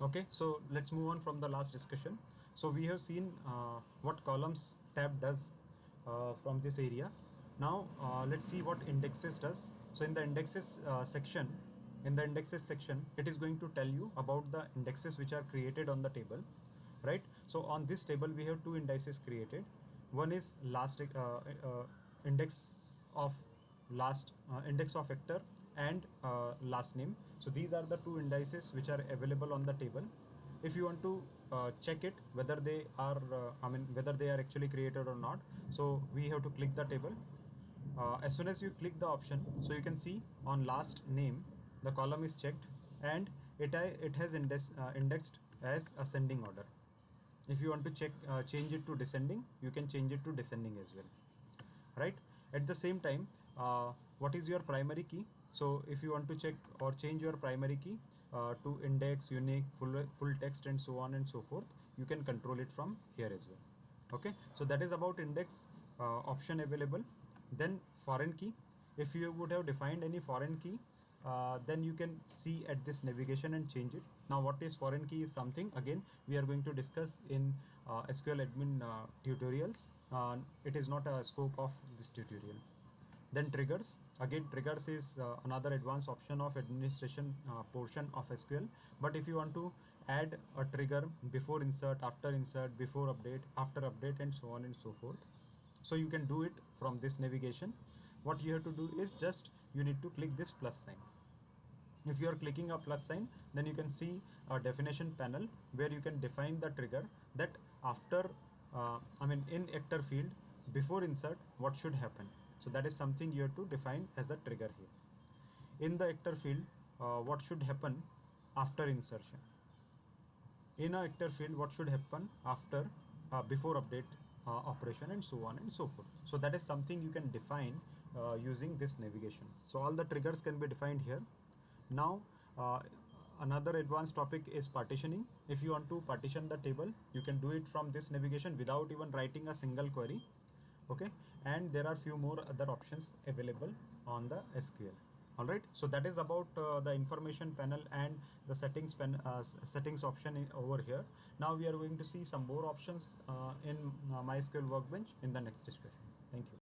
Okay, so let's move on from the last discussion. So we have seen what columns tab does from this area. Now let's see what indexes does. So in the indexes section, it is going to tell you about the indexes which are created on the table, right? So on this table we have two indices created. One is last index of index of vector and last name. So these are the two indices which are available on the table. If you want to check it whether they are whether they are actually created or not, so we have to click the table. As soon as you click the option, so you can see on last name the column is checked, and it has indexed as ascending order. If you want to change it to descending, you can change it to descending as well, right? At the same time, what is your primary key? So if you want to check or change your primary key to index, unique, full text, and so on and so forth, you can control it from here as well. Okay, so that is about index option available. Then foreign key, if you would have defined any foreign key, then you can see at this navigation and change it. Now what is foreign key is something again we are going to discuss in SQL admin tutorials. It is not a scope of this tutorial. Then triggers, again triggers is another advanced option of administration portion of SQL. But if you want to add a trigger before insert, after insert, before update, after update, and so on and so forth, so you can do it from this navigation. What you have to do is just you need to click this plus sign. If you are clicking a plus sign, then you can see a definition panel where you can define the trigger that after in actor field before insert what should happen. So that is something you have to define as a trigger here. In the actor field, what should happen after insertion. In a actor field, what should happen after before update operation, and so on and so forth. So that is something you can define using this navigation. So all the triggers can be defined here. Now another advanced topic is partitioning. If you want to partition the table, you can do it from this navigation without even writing a single query. Okay, and there are few more other options available on the SQL. All right, so that is about the information panel and the settings option over here. Now we are going to see some more options in MySQL Workbench in the next discussion. Thank you.